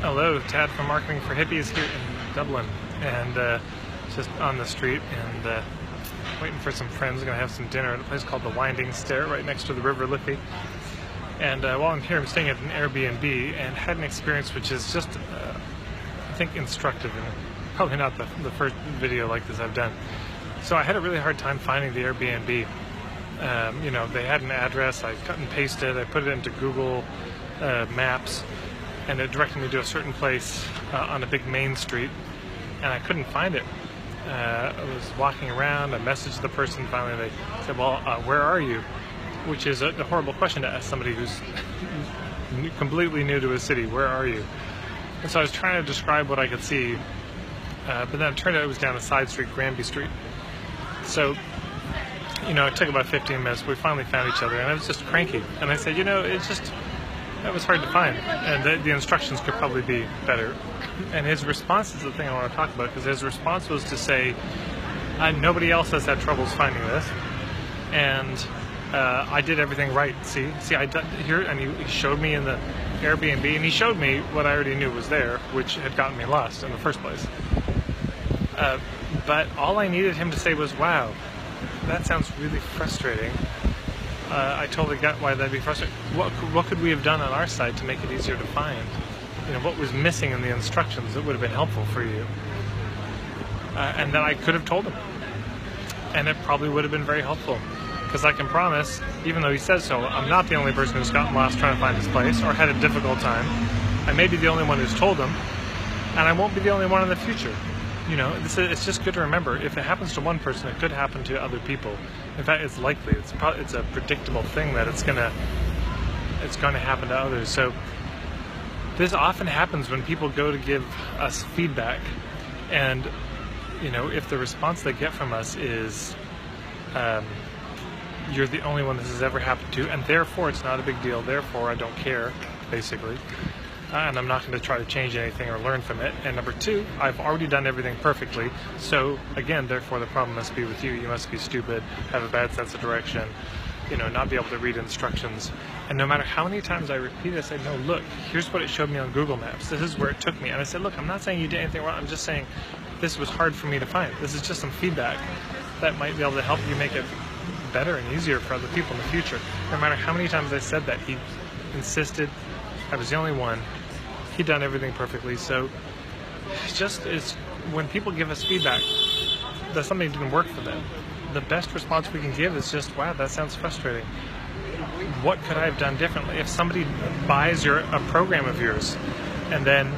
Hello, Tad from Marketing for Hippies here in Dublin, and just on the street and waiting for some friends. Going to have some dinner at a place called the Winding Stair right next to the River Liffey. And while I'm here, I'm staying at an Airbnb and had an experience which is just, I think, instructive, and probably not the first video like this I've done. So I had a really hard time finding the Airbnb. They had an address. I cut and pasted. I put it into Google Maps, and it directed me to a certain place on a big main street, and I couldn't find it. I was walking around. I messaged the person. Finally, they said, "Well, where are you?" Which is a horrible question to ask somebody who's completely new to a city. Where are you? And so I was trying to describe what I could see, but then it turned out it was down a side street, Granby Street. So, it took about 15 minutes. We finally found each other, and I was just cranky. And I said, that was hard to find, and the instructions could probably be better. And his response is the thing I want to talk about, because his response was to say, nobody else has had troubles finding this, and I did everything right. See, I did here, and he showed me in the Airbnb, and he showed me what I already knew was there, which had gotten me lost in the first place. But all I needed him to say was, "Wow, that sounds really frustrating." I totally got why that'd be frustrating. What could we have done on our side to make it easier to find? What was missing in the instructions that would have been helpful for you? And then I could have told him. And it probably would have been very helpful. Because I can promise, even though he says so, I'm not the only person who's gotten lost trying to find this place or had a difficult time. I may be the only one who's told him, and I won't be the only one in the future. It's just good to remember, if it happens to one person, it could happen to other people. In fact, it's likely. It's a predictable thing that it's going to happen to others. So this often happens when people go to give us feedback, and if the response they get from us is, "You're the only one this has ever happened to, and therefore it's not a big deal. Therefore I don't care," basically. And I'm not going to try to change anything or learn from it. And number two, I've already done everything perfectly. So again, therefore the problem must be with you. You must be stupid, have a bad sense of direction, not be able to read instructions. And no matter how many times I repeat it, I say, "No, look, here's what it showed me on Google Maps. This is where it took me." And I said, "Look, I'm not saying you did anything wrong. I'm just saying this was hard for me to find. This is just some feedback that might be able to help you make it better and easier for other people in the future." No matter how many times I said that, he insisted. I was the only one. He'd done everything perfectly. So it's when people give us feedback that something didn't work for them, the best response we can give is just, "Wow, that sounds frustrating. What could I have done differently?" If somebody buys a program of yours and then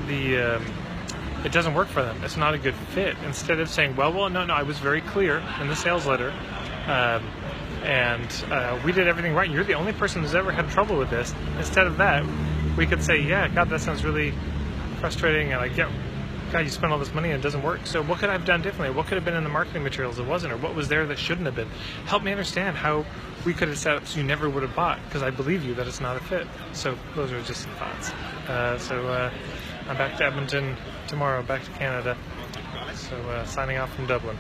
it doesn't work for them, it's not a good fit, instead of saying, well, no, I was very clear in the sales letter, and we did everything right. You're the only person who's ever had trouble with this. Instead of that, we could say, "Yeah, God, that sounds really frustrating, and I get, God, you spent all this money and it doesn't work. So what could I have done differently? What could have been in the marketing materials that wasn't, or what was there that shouldn't have been? Help me understand how we could have set up so you never would have bought, because I believe you that it's not a fit." So those are just some thoughts. I'm back to Edmonton tomorrow, back to Canada. So signing off from Dublin.